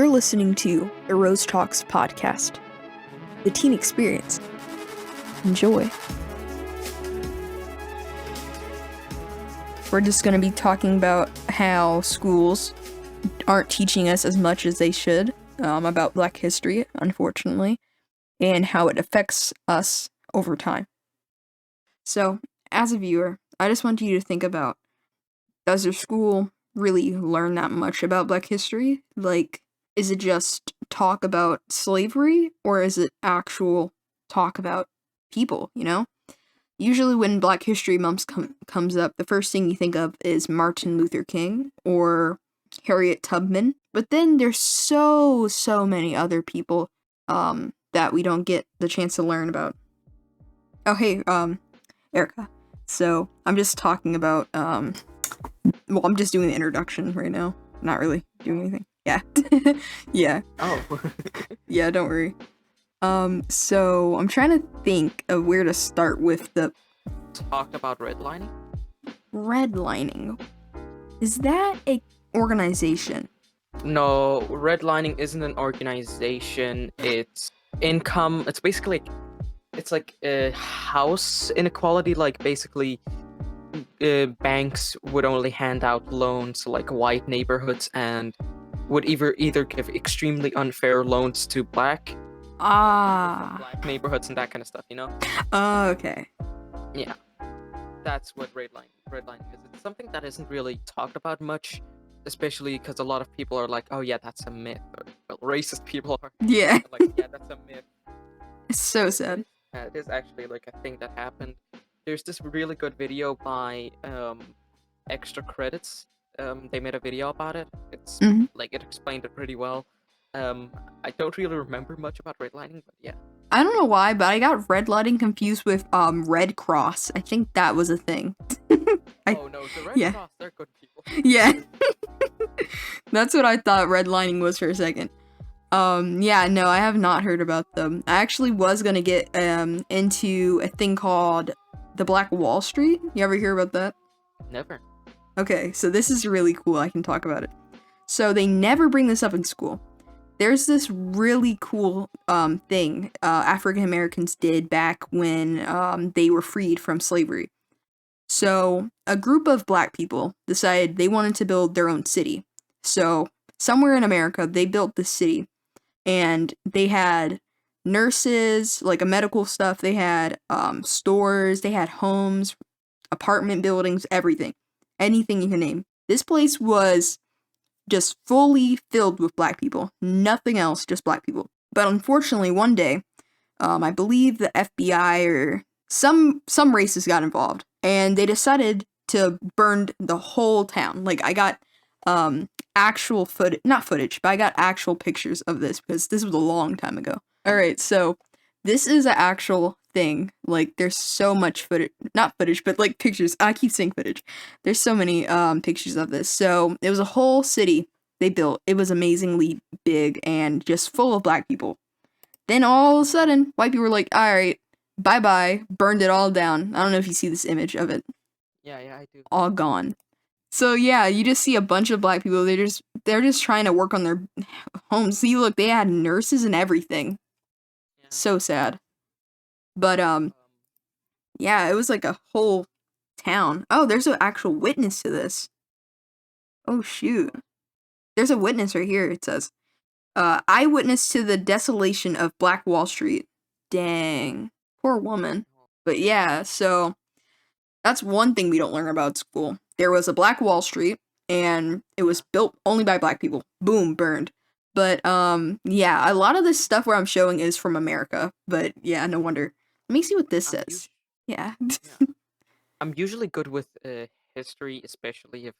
You're listening to the Rose Talks podcast, the teen experience. Enjoy. We're just going to be talking about how schools aren't teaching us as much as they should about Black history, unfortunately, and how it affects us over time. So, as a viewer, I just want you to think about, does your school really learn that much about Black history? Like, is it just talk about slavery, or is it actual talk about people, you know? Usually when Black History Month comes up, the first thing you think of is Martin Luther King or Harriet Tubman. But then there's so many other people that we don't get the chance to learn about. Oh, hey, Erica. So, I'm just talking about, I'm just doing the introduction right now. Not really doing anything. Yeah. Yeah. Oh. Yeah, don't worry. So I'm trying to think of where to start with the Talk about redlining? redlining. Is that a organization? No, redlining isn't an organization. It's income. It's basically it's like a house inequality. Like basically, banks would only hand out loans to like white neighborhoods and would either give extremely unfair loans to black neighborhoods and that kind of stuff, you know? Oh, okay. Yeah. That's what redlining is. It's something that isn't really talked about much, especially because a lot of people are like, oh yeah, that's a myth. Or, well, racist people are Yeah. like, yeah, that's a myth. It's so sad. It is actually like a thing that happened. There's this really good video by Extra Credits. They made a video about it. It's Mhm. like it explained it pretty well. I don't really remember much about redlining, but yeah. I don't know why, but I got redlining confused with Red Cross. I think that was a thing. Oh no, the Red yeah. Cross, they're good people. Yeah. That's what I thought redlining was for a second. Yeah, no, I have not heard about them. I actually was gonna get into a thing called the Black Wall Street. You ever hear about that? Never. Okay, so this is really cool. I can talk about it. So they never bring this up in school. There's this really cool thing African Americans did back when they were freed from slavery. So a group of Black people decided they wanted to build their own city. So somewhere in America, they built this city, and they had nurses, like a medical stuff. They had stores. They had homes, apartment buildings, everything. Anything you can name. This place was just fully filled with Black people. Nothing else, just Black people. But unfortunately, one day, I believe the FBI or some races got involved, and they decided to burn the whole town. Like, I got actual not footage, but I got actual pictures of this because this was a long time ago. All right, so this is an actual thing. Like, there's so much not footage, but like pictures. I keep saying footage. There's so many pictures of this. So it was a whole city they built. It was amazingly big and just full of Black people. Then all of a sudden, white people were like, all right, bye-bye, burned it all down. I don't know if you see this image of it. Yeah, I do. All gone. So yeah, you just see a bunch of Black people. They're just trying to work on their homes. See, look, they had nurses and everything. Yeah. So sad. But yeah, it was like a whole town. Oh, there's an actual witness to this. Oh shoot. There's a witness right here, it says. Eyewitness to the desolation of Black Wall Street. Dang. Poor woman. But yeah, so that's one thing we don't learn about at school. There was a Black Wall Street, and it was built only by Black people. Boom, burned. But yeah, a lot of this stuff where I'm showing is from America. But yeah, no wonder. Let me see what this says. Yeah. I'm usually good with history, especially if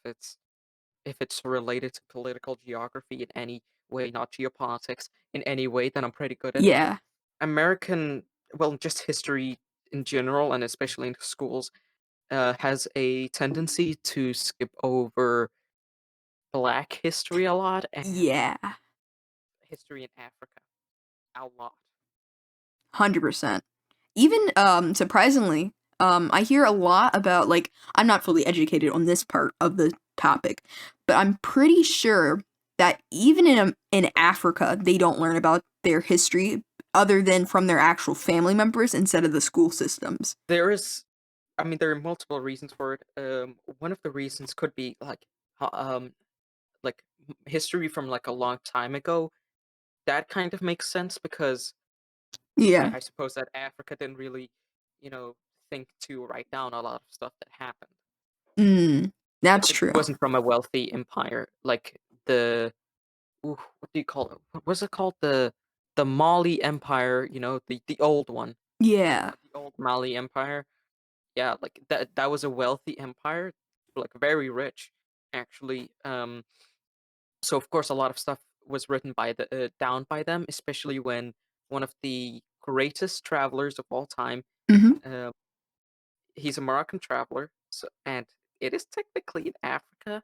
it's related to political geography in any way, not geopolitics in any way, then I'm pretty good at it. Yeah. American, well, just history in general, and especially in schools, has a tendency to skip over Black history a lot and Yeah. history in Africa a lot. 100%. Even surprisingly, I hear a lot about, like, I'm not fully educated on this part of the topic, but I'm pretty sure that even in Africa, they don't learn about their history other than from their actual family members instead of the school systems. There is, I mean, there are multiple reasons for it. One of the reasons could be like history from like a long time ago. That kind of makes sense because Yeah. I suppose that Africa didn't really, think to write down a lot of stuff that happened. Mm, that's It true. wasn't from a wealthy empire like the what do you call it? What was it called? The Mali Empire, the old one, Yeah. the old Mali Empire. Yeah, like that was a wealthy empire, like very rich, actually. So of course a lot of stuff was written by the down by them, especially when one of the greatest travelers of all time. Mm-hmm. Uh, he's a Moroccan traveler, so and it is technically in Africa.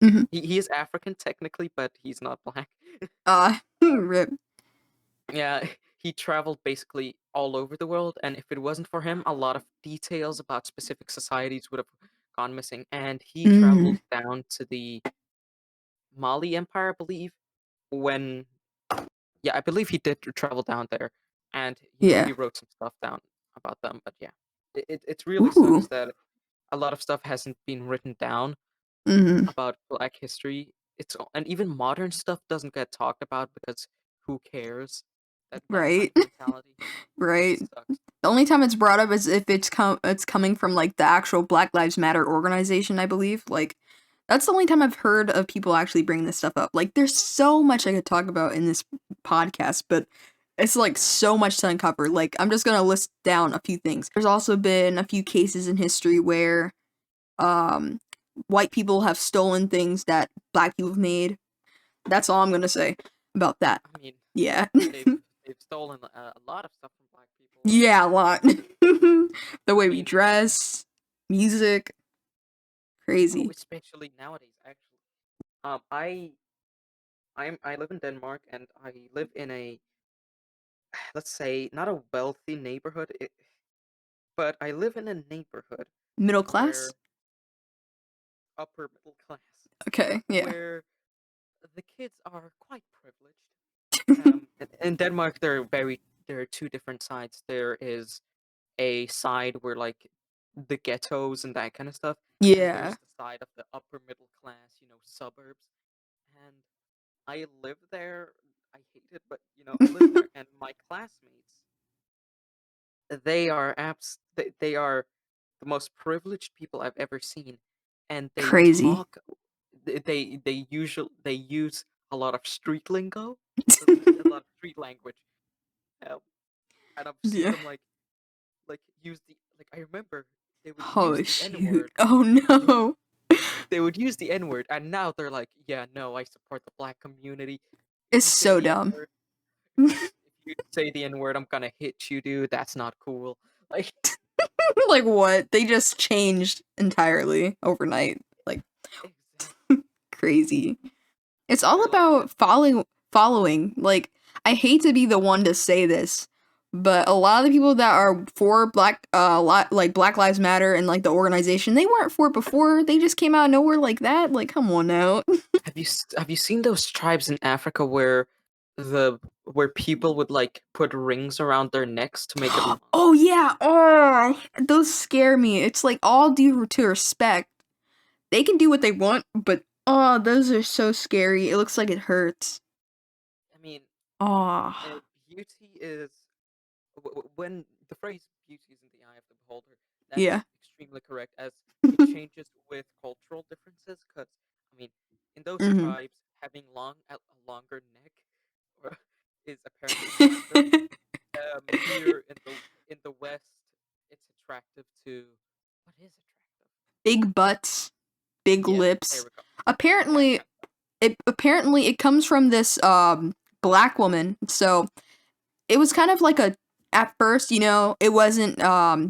Mm-hmm. He is African technically, but he's not black. Rip. Yeah, he traveled basically all over the world, and if it wasn't for him, a lot of details about specific societies would have gone missing. And he Mm, traveled down to the Mali Empire, I believe, when yeah, I believe he did travel down there, and he yeah. wrote some stuff down about them. But yeah, it really Ooh. sucks that a lot of stuff hasn't been written down Mm, about Black history. And even modern stuff doesn't get talked about because who cares? That kind right. of mentality. It Right. sucks. The only time it's brought up is if it's coming from like the actual Black Lives Matter organization, I believe. Like that's the only time I've heard of people actually bring this stuff up. Like there's so much I could talk about in this podcast, but it's like Yeah. so much to uncover. Like I'm just going to list down a few things. There's also been a few cases in history where um white people have stolen things that black people have made. That's all I'm going to say about that. I mean, Yeah. they've they've stolen a lot of stuff from Black people. Yeah, a lot. The way I we mean, dress, music, crazy. especially nowadays. Actually, I live in Denmark, and I live in a let's say not a wealthy neighborhood, but I live in a neighborhood Middle class? where upper middle class, Okay, yeah. where the kids are quite privileged. In Denmark, there are two different sides. There is a side where like the ghettos and that kind of stuff, and Yeah. there's the side of the upper middle class, suburbs. And I live there. I hate it, but I live there, and my classmates, they are the most privileged people I've ever seen, and they Crazy. talk. They use a lot of street lingo, a lot of street language, um, and I've seen Yeah. them like use the like I remember they would use Oh the N shoot. word. Oh no. They would use the N word, and now they're like, yeah, no, I support the Black community. If It's you say so the N dumb. word, if you say the N word, I'm gonna hit you, dude. That's not cool. Like, Like what? They just changed entirely overnight. Like exactly. crazy. It's all They're like, about following. Like I hate to be the one to say this, but a lot of the people that are for like Black Lives Matter and like the organization, they weren't for it before. They just came out of nowhere like that. Like come on now. have you seen those tribes in Africa where people would like put rings around their necks to make it longer? Oh yeah. Oh, those scare me. It's like all due to respect. They can do what they want, but oh, those are so scary. It looks like it hurts. I mean, Oh, beauty is when the phrase "beauty is in the eye of the beholder." That is yeah. extremely correct, as it changes with cultural differences. Because I mean, in those Mhm. tribes, having a longer neck is apparently attractive. Here in the West, it's attractive to what is attractive? Big butts, big Yeah, there lips. we go. That Apparently, kind of stuff. it comes from this black woman. So it was kind of like a at first, it wasn't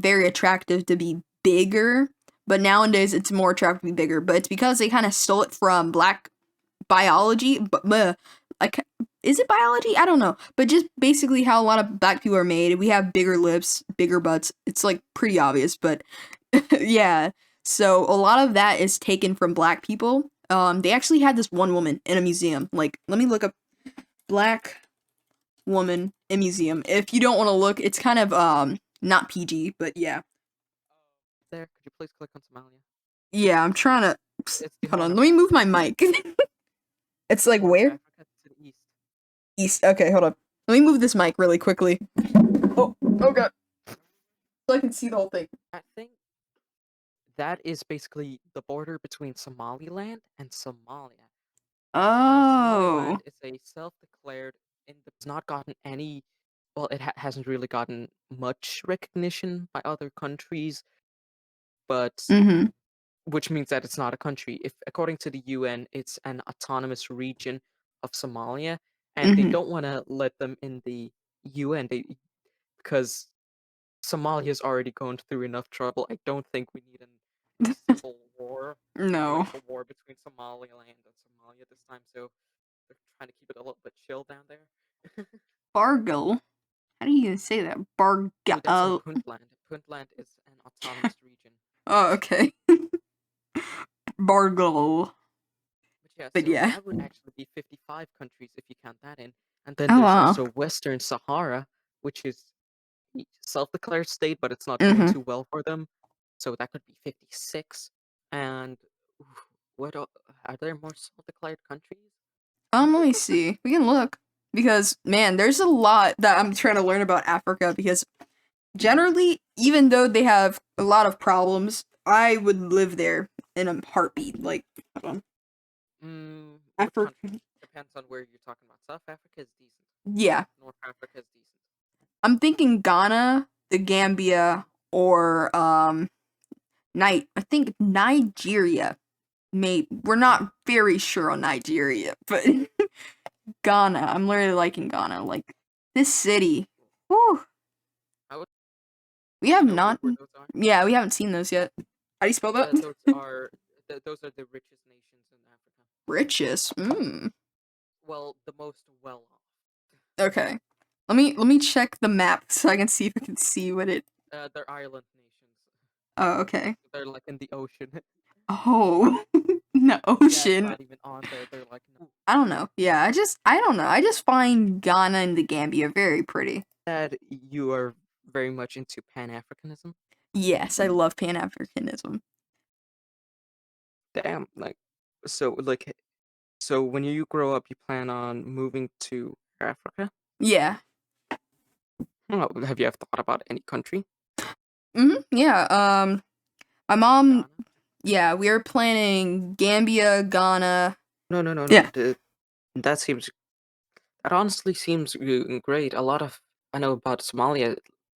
very attractive to be bigger, but nowadays it's more attractive to be bigger. But it's because they kind of stole it from black biology, but like is it biology? I don't know. But just basically how a lot of black people are made. We have bigger lips, bigger butts. It's like pretty obvious, but yeah. So a lot of that is taken from black people. They actually had this one woman in a museum. Like, let me look up black woman in museum. If you don't want to look, it's kind of not PG, but yeah. There, could you please click on Somalia? Yeah, I'm trying to It's the hold Horn on. of Let me move my Africa. mic. It's like Horn of where? Africa to the east. East. Okay, hold on. Let me move this mic really quickly. Oh god. So I can see the whole thing. I think that is basically the border between Somaliland and Somalia. Somaliland Oh. is a self-declared, it's not gotten any, well, it hasn't really gotten much recognition by other countries, but Mm-hmm. which means that it's not a country. If according to the UN, it's an autonomous region of Somalia, and they Mm-hmm. don't want to let them in the UN, because Somalia's already gone through enough trouble. I don't think we need a civil war, a No. racial war between Somaliland and Somalia this time. So they're trying to keep it a little bit chill down there. Bargo. How do you even say that? Bargo. Oh, that's in Puntland. Puntland is an autonomous region. Oh, okay. Bargo. But yeah, But so yeah. that would actually be 55 countries if you count that in. And then Oh there's wow. also Western Sahara, which is a self-declared state, but it's not going Mm-hmm. too well for them. So that could be 56. And oof, are there more self-declared countries? Let me see. We can look. Because man, there's a lot that I'm trying to learn about Africa because generally, even though they have a lot of problems, I would live there in a heartbeat. Like, hold on. What Africa. country? Depends on where you're talking about. South Africa is decent. Yeah. North Africa is decent. I'm thinking Ghana, the Gambia, or I think Nigeria. We're not very sure on Nigeria, but Ghana. I'm really liking Ghana. Like this city. Whew. I would, We do you have know not. where those are? Yeah, we haven't seen those yet. How do you spell that? Those are the richest nations in Africa. Riches. Mm. Well, the most well off. Okay. Let me check the map so I can see if I can see what it. They're island nations. Oh, okay. They're like in the ocean. Oh, the Yeah, it's ocean. not even on there. They're like no. I don't know. Yeah, I don't know. I just find Ghana and the Gambia very pretty. That you are very much into Pan-Africanism. Yes, I love Pan-Africanism. Damn, like so when you grow up, you plan on moving to Africa? Yeah. Oh, have you ever thought about any country? Yeah. My Maybe mom. Ghana? Yeah, we are planning Gambia, Ghana. No, no, no, no. Yeah. That seems that honestly seems great. I know about Somalia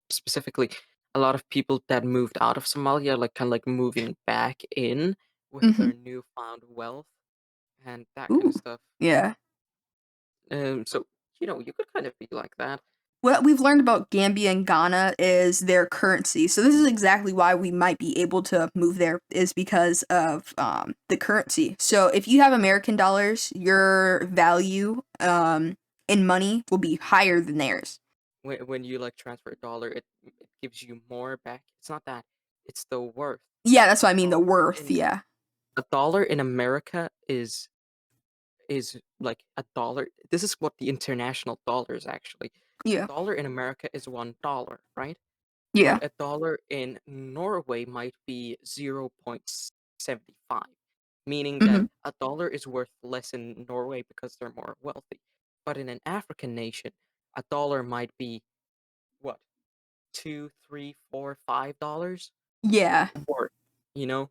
specifically. A lot of people that moved out of Somalia, like kind of like moving back in with Mm-hmm. their newfound wealth and that kind of Ooh. stuff. Yeah. So you could kind of be like that. What we've learned about Gambia and Ghana is their currency. So this is exactly why we might be able to move there is because of the currency. So if you have American dollars, your value in money will be higher than theirs. When you like transfer a dollar, it gives you more back. It's not that; it's the worth. Yeah, that's A what I mean. The dollar worth. in Yeah. a dollar in America is like a dollar. This is what the international dollar is actually. A Yeah. dollar in America is $1, right? Yeah. But a dollar in Norway might be 0.75, meaning that Mm-hmm. a dollar is worth less in Norway because they're more wealthy. But in an African nation, a dollar might be what, two, three, four, $5, Yeah. or you know,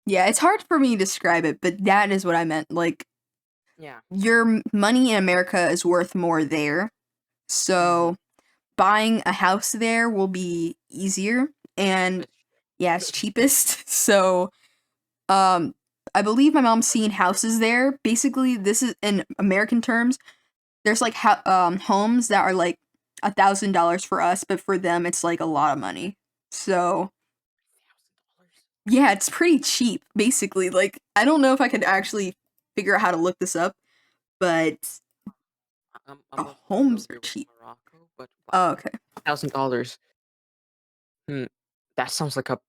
Yeah. It's hard for me to describe it, but that is what I meant. Like yeah. your money in America is worth more there. Mm-hmm. So buying a house there will be easier and Cheapest. yeah, it's cheapest. So I believe my mom's seen houses there. Basically, this is in American terms. There's like homes that are like $1,000 for us, but for them it's like a lot of money. So $1,000. yeah, it's pretty cheap. Basically, like I don't know if I could actually figure out how to look this up, but I'm more homes are familiar with cheap. Morocco, but wow, Oh, okay. $1,000. Hmm, that sounds like a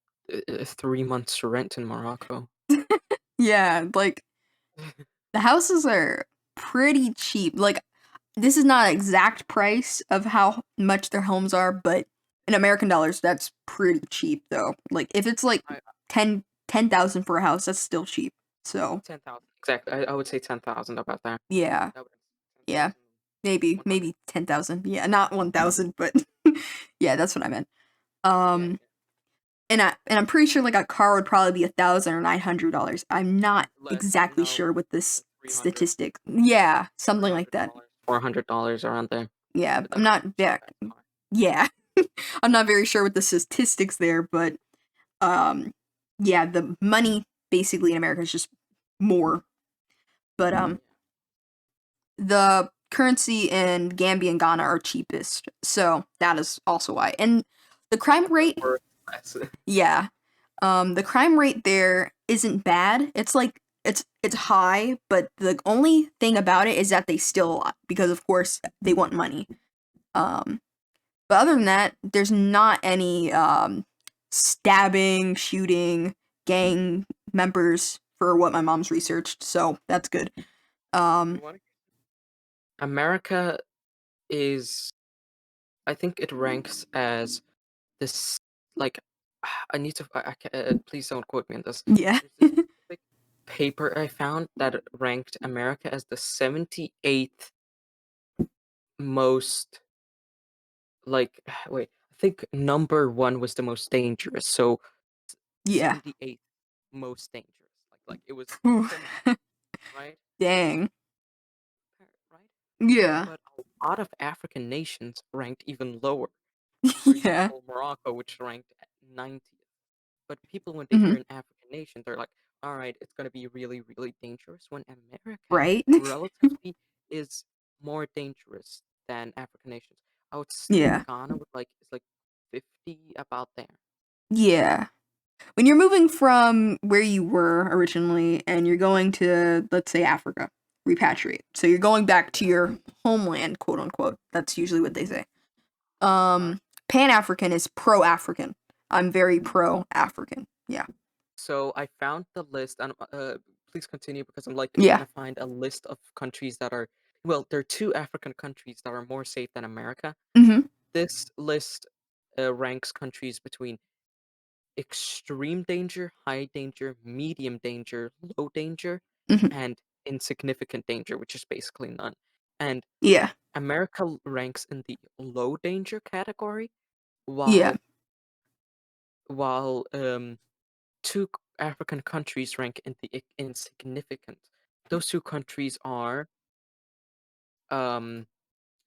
3 months rent in Morocco. Yeah, like The houses are pretty cheap. Like, this is not an exact price of how much their homes are, but in American dollars, that's pretty cheap though. Like, if it's like I 10,000 for a house, that's still cheap. So 10,000 exactly. I would say 10,000 about there. yeah, That would ten yeah, thousand maybe one hundred. 10,000. Yeah, not 1,000, but yeah, that's what I meant. Yeah, Um, and I'm pretty sure like a car would probably be $1,000 or $900. I'm not less. exactly No, sure with this like 300, statistic. Yeah, something like that. $300, $400 around there. Yeah, But I'm that's not. not Yeah, a bad car. yeah. I'm not very sure with the statistics there, but um, yeah, the money basically in America is just more. But the currency in Gambia and Ghana are cheapest, so that is also why. And the crime They're rate, worth less. yeah, the crime rate there isn't bad. It's like it's high, but the only thing about it is that they steal a lot because, of course, they want money. Um, but other than that, there's not any stabbing, shooting, gang members for what my mom's researched, so that's good. You Um, want America is, I think it ranks as this, like, I need to, please don't quote me on this. yeah. There's this specific paper I found that ranked America as the 78th most, like, wait, I think number one was the most dangerous. So Yeah. 78th most dangerous. Like it was Whew. 70, right? Dang. Right? Yeah. But a lot of African nations ranked even lower. For Yeah. example, Morocco, which ranked at 90th. But people, when they hear Mhm. an African nation, they're like, all right, it's going to be really, really dangerous. When America Right? relatively is more dangerous than African nations. I would say Yeah. Ghana would like is like 50 about there. Yeah. When you're moving from where you were originally and you're going to, let's say, Africa, repatriate. So you're going back to Yeah. your homeland, quote unquote. That's usually what they say. Uh-huh. Pan-African is pro-African. I'm very pro-African. Yeah. So I found the list, and please continue because I'm like trying Yeah. to find a list of countries that are, well, there are two African countries that are more safe than America. Mhm. This list ranks countries between extreme danger, high danger, medium danger, low danger, Mhm. and insignificant danger, which is basically none. And Yeah. America ranks in the low danger category, Yeah. while two African countries rank in the insignificant. Those two countries are um,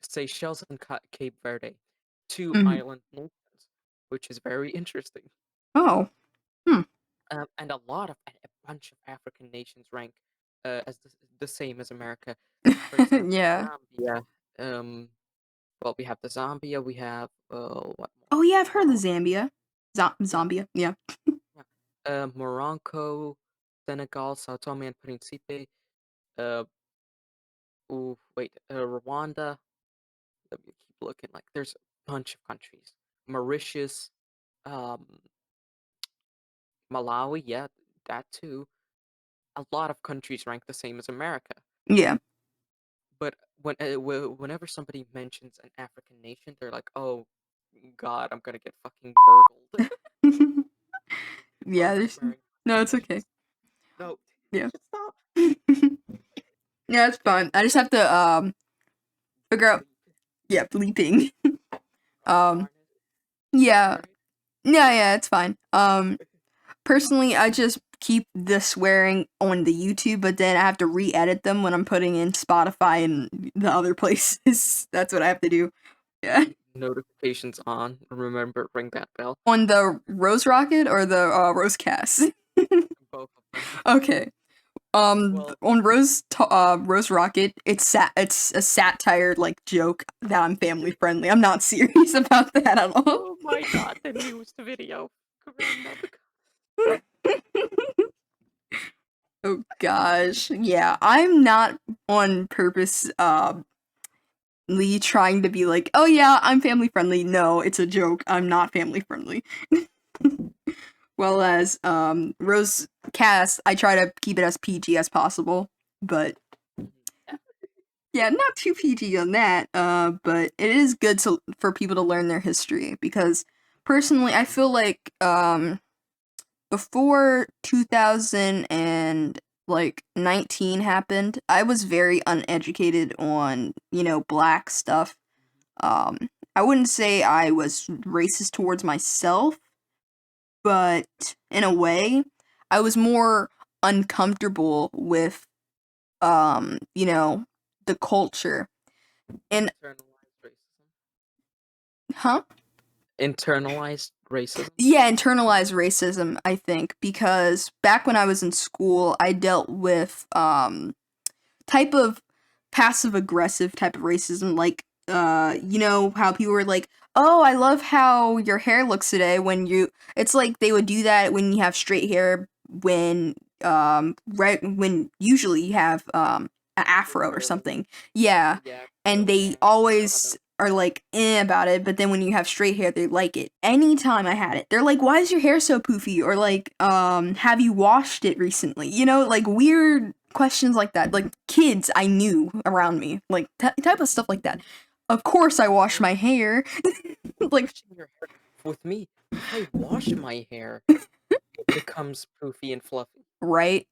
Seychelles and Cape Verde, two Mhm. island nations, which is very interesting. Oh. Hmm. And a bunch of African nations rank as the same as America. For example, Yeah. Zambia. Well, we have the Zambia. We have what more? Oh yeah, I've heard of Morocco. Zambia. Yeah, Zambia. Yeah. yeah. Morocco, Senegal, Sao Tome and Principe. Uh, wait, Rwanda. Let me keep looking. Like, there's a bunch of countries. Mauritius, um, Malawi. Yeah, that too. A lot of countries rank the same as America. Yeah. But whenever somebody mentions an African nation, they're like, "Oh God, I'm gonna get fucking burgled." Yeah, Sorry for there's swearing. no, it's You should okay. no. You Yeah. should stop. Yeah, it's fine. I just have to figure out Bleep. yeah, bleeping. Oh darn it. Yeah. Sorry. Yeah, yeah, it's fine. Personally, I just keep the swearing on the YouTube, but then I have to re-edit them when I'm putting in Spotify and the other places. That's what I have to do. Yeah. Notifications on. Remember, ring that bell. On the Rose Rocket or the Rose Cast? Both of them. Okay. Well, On Rose Rocket, it's a satire like joke that I'm family friendly. I'm not serious about that at all. oh my God, the newest video. Corona. Oh gosh. Yeah, I'm not on purpose Lee trying to be like, "Oh yeah, I'm family friendly." No, it's a joke. I'm not family friendly. Well as Rose Cast, I try to keep it as PG as possible. But yeah, not too PG on that. But it is good for people to learn their history, because personally, I feel like before 2019 happened, I was very uneducated on, black stuff. I wouldn't say I was racist towards myself, but in a way, I was more uncomfortable with, the culture. And, Internalized racism. huh? Internalized racism. Yeah, internalized racism, I think, because back when I was in school, I dealt with, type of passive aggressive type of racism, like how people were like, oh, I love how your hair looks today, it's like they would do that when you have straight hair, when when usually you have an afro or something. Yeah. Yeah. And they always are like about it, but then when you have straight hair, they like it. Anytime I had it, they're like, why is your hair so poofy? Or like, have you washed it recently? Like weird questions like that. Like kids I knew around me, like type of stuff like that. Of course I wash my hair. Like, Washing your hair with me, if I wash my hair, it becomes poofy and fluffy. right?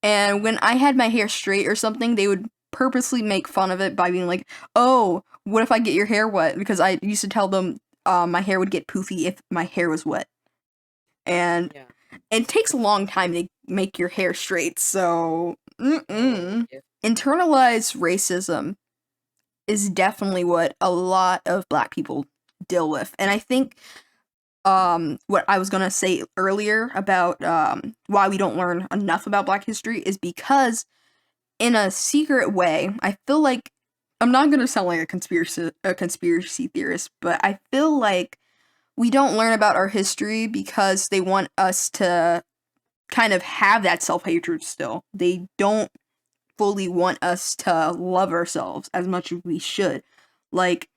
And when I had my hair straight or something, they would purposely make fun of it by being like, oh, what if I get your hair wet? Because I used to tell them my hair would get poofy if my hair was wet. And Yeah. it takes a long time to make your hair straight, so Oh, yeah. internalized racism is definitely what a lot of black people deal with. And I think what I was gonna say earlier about why we don't learn enough about black history is because in a secret way, I feel like I'm not gonna sound like a conspiracy theorist, but I feel like we don't learn about our history because they want us to kind of have that self-hatred still. They don't fully want us to love ourselves as much as we should. Like,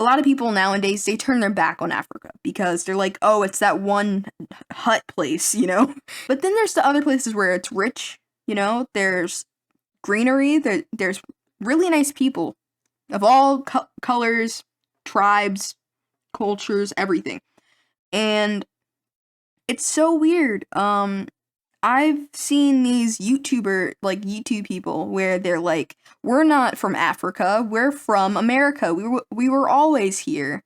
a lot of people nowadays, they turn their back on Africa because they're like, oh, it's that one hut place, But then there's the other places where it's rich, there's greenery, there's really nice people of all colors, tribes, cultures, everything. And it's so weird. I've seen these YouTube people where they're like, we're not from Africa, we're from America. We were always here.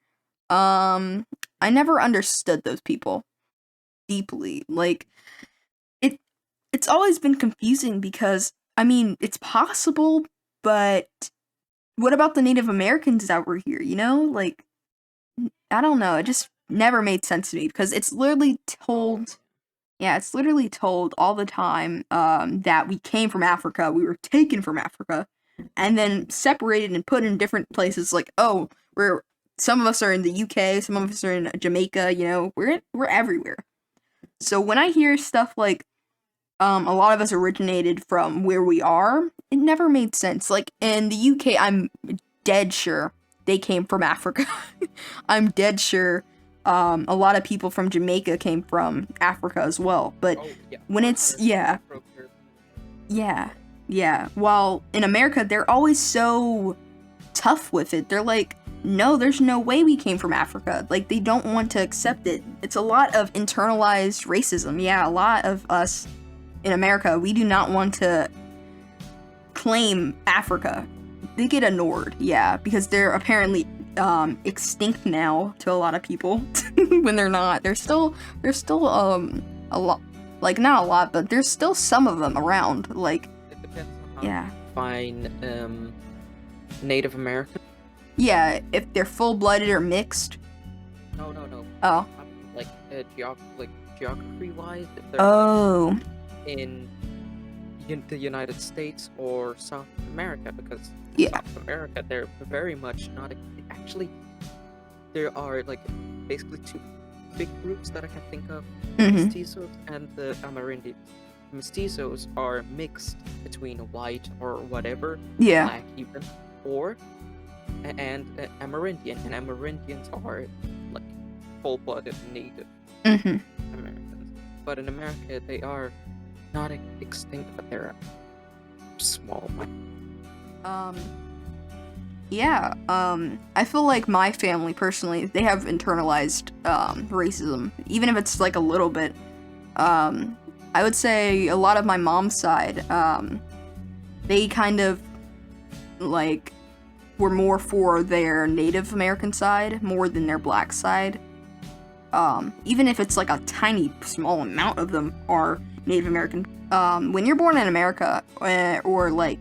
I never understood those people deeply. Like, it's always been confusing because, I mean, it's possible, but what about the Native Americans that were here, Like, I don't know, it just never made sense to me because it's literally told. Yeah, it's literally told all the time that we came from Africa, we were taken from Africa, and then separated and put in different places. Like, oh, some of us are in the UK, some of us are in Jamaica. We're everywhere. So when I hear stuff like a lot of us originated from where we are, it never made sense. Like in the UK, I'm dead sure they came from Africa. I'm dead sure. A lot of people from Jamaica came from Africa as well, but when it's while in America they're always so tough with it. They're like, no, there's no way we came from Africa. Like, they don't want to accept it. It's a lot of internalized racism. Yeah, a lot of us in America, we do not want to claim Africa. They get ignored, because they're apparently extinct now to a lot of people when they're not. There's still a lot, like, not a lot, but there's still some of them around. Like, it depends on how you define Native American. Yeah, if they're full-blooded or mixed. No. Oh. Like geography-wise, if they're in the United States or South America, because South America, they're very much not actually. There are like basically two big groups that I can think of: mestizos and the Amerindians. Mestizos are mixed between white or whatever, black even, and Amerindian, and Amerindians are like full-blooded Native Americans. But in America, they are not extinct, but they're small. Yeah, I feel like my family, personally, they have internalized, racism, even if it's, like, a little bit. I would say a lot of my mom's side, they kind of, like, were more for their Native American side, more than their black side. Even if it's, like, a tiny, small amount of them are Native American. When you're born in America, or, like,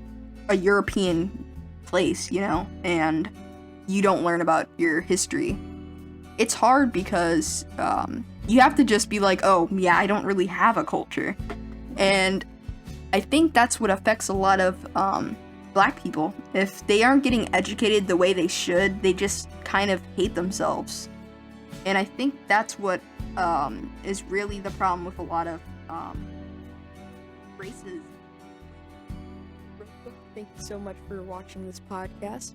a European place, you know, and you don't learn about your history, it's hard because you have to just be like, oh yeah, I don't really have a culture. And I think that's what affects a lot of black people. If they aren't getting educated the way they should, they just kind of hate themselves. And I think that's what is really the problem with a lot of races. Thank you so much for watching this podcast.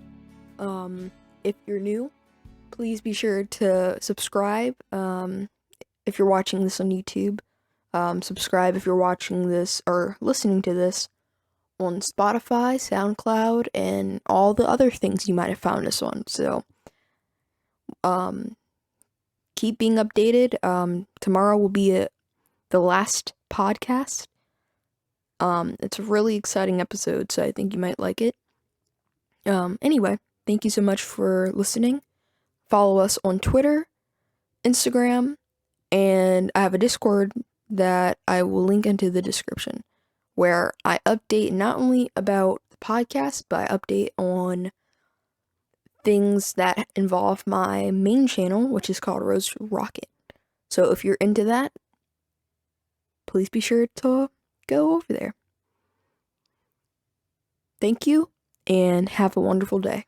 If you're new, please be sure to subscribe. If you're watching this on YouTube, subscribe if you're watching this or listening to this on Spotify, SoundCloud, and all the other things you might have found us on. So, keep being updated. Tomorrow will be the last podcast. It's a really exciting episode, so I think you might like it. Anyway, thank you so much for listening. Follow us on Twitter, Instagram, and I have a Discord that I will link into the description, where I update not only about the podcast, but I update on things that involve my main channel, which is called Rose Rocket. So if you're into that, please be sure to go over there. Thank you, and have a wonderful day.